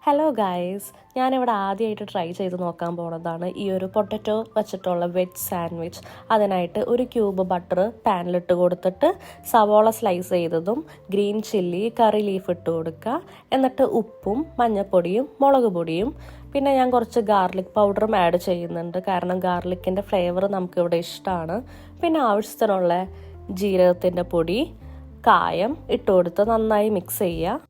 Hello guys, ഞാനിവിടെ ആദ്യമായിട്ട് try ചെയ്ത് നോക്കാൻ പോണതാണ് ഈ ഒരു പൊട്ടറ്റോ വെച്ചിട്ടുള്ള വെജ് സാൻഡ്വിച്ച്. അതിനായിട്ട് ഒരു ക്യൂബ് ബട്ടർ പാനിലിട്ട് കൊടുത്തിട്ട് സവോള സ്ലൈസ് ചെയ്തതും ഗ്രീൻ ചില്ലി കറി ലീഫ് ഇട്ട് കൊടുക്കുക. എന്നിട്ട് ഉപ്പും മഞ്ഞൾപ്പൊടിയും മുളക് പൊടിയും പിന്നെ ഞാൻ കുറച്ച് ഗാർലിക് പൗഡറും ആഡ് ചെയ്യുന്നുണ്ട്, കാരണം ഗാർലിക്കിൻ്റെ ഫ്ലേവർ നമുക്കിവിടെ ഇഷ്ടമാണ്. പിന്നെ ആവശ്യത്തിനുള്ള ജീരകത്തിൻ്റെ പൊടി, കായം ഇട്ട് കൊടുത്ത് നന്നായി മിക്സ് ചെയ്യുക.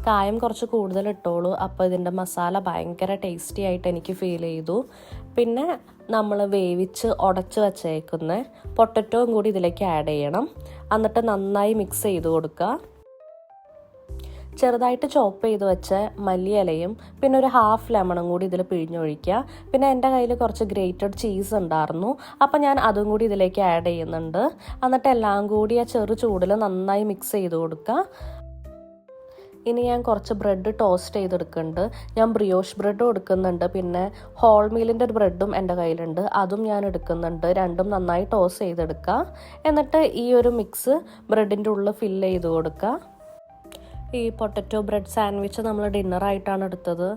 കായം കുറച്ച് കൂടുതൽ ഇട്ടോളൂ, അപ്പോൾ ഇതിൻ്റെ മസാല ഭയങ്കര ടേസ്റ്റി ആയിട്ട് എനിക്ക് ഫീൽ ചെയ്തു. പിന്നെ നമ്മൾ വേവിച്ച് ഉടച്ച് വച്ചേക്കുന്ന പൊട്ടറ്റോയും കൂടി ഇതിലേക്ക് ആഡ് ചെയ്യണം. എന്നിട്ട് നന്നായി മിക്സ് ചെയ്ത് കൊടുക്കുക. ചെറുതായിട്ട് ചോപ്പ് ചെയ്ത് വെച്ച മല്ലിയിലയും പിന്നെ ഒരു ഹാഫ് ലെമണും കൂടി ഇതിൽ പിഴിഞ്ഞൊഴിക്കുക. പിന്നെ എൻ്റെ കയ്യിൽ കുറച്ച് ഗ്രേറ്റഡ് ചീസ് ഉണ്ടായിരുന്നു, അപ്പം ഞാൻ അതും കൂടി ഇതിലേക്ക് ആഡ് ചെയ്യുന്നുണ്ട്. എന്നിട്ട് എല്ലാം കൂടി ആ ചെറു ചൂടിൽ നന്നായി മിക്സ് ചെയ്ത് കൊടുക്കുക. ഇനി ഞാൻ കുറച്ച് ബ്രെഡ് ടോസ്റ്റ് ചെയ്തെടുക്കുന്നുണ്ട്. ഞാൻ ബ്രിയോഷ് ബ്രെഡും എടുക്കുന്നുണ്ട്, പിന്നെ ഹോൾ മീലിൻ്റെ ഒരു ബ്രെഡും എൻ്റെ കയ്യിലുണ്ട്, അതും ഞാൻ എടുക്കുന്നുണ്ട്. രണ്ടും നന്നായി ടോസ്റ്റ് ചെയ്തെടുക്കുക. എന്നിട്ട് ഈ ഒരു മിക്സ് ബ്രെഡിൻ്റെ ഉള്ളിൽ ഫില്ല് ചെയ്ത് കൊടുക്കുക. ഈ പൊട്ടറ്റോ ബ്രെഡ് സാൻഡ്വിച്ച് നമ്മൾ ഡിന്നറായിട്ടാണ് എടുത്തത്.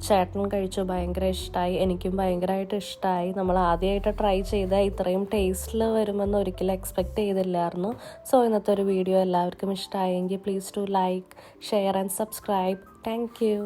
ചേട്ടൻ കഴിച്ചു, ഭയങ്കര ഇഷ്ടമായി, എനിക്കും ഭയങ്കരമായിട്ട് ഇഷ്ടമായി. നമ്മൾ ആദ്യമായിട്ട് ട്രൈ ചെയ്ത ഇത്രയും ടേസ്റ്റിൽ വരുമെന്ന് ഒരിക്കലും എക്സ്പെക്റ്റ് ചെയ്തില്ലായിരുന്നു. സോ ഇന്നത്തെ ഒരു വീഡിയോ എല്ലാവർക്കും ഇഷ്ടമായെങ്കിൽ please to like, share and subscribe. Thank U.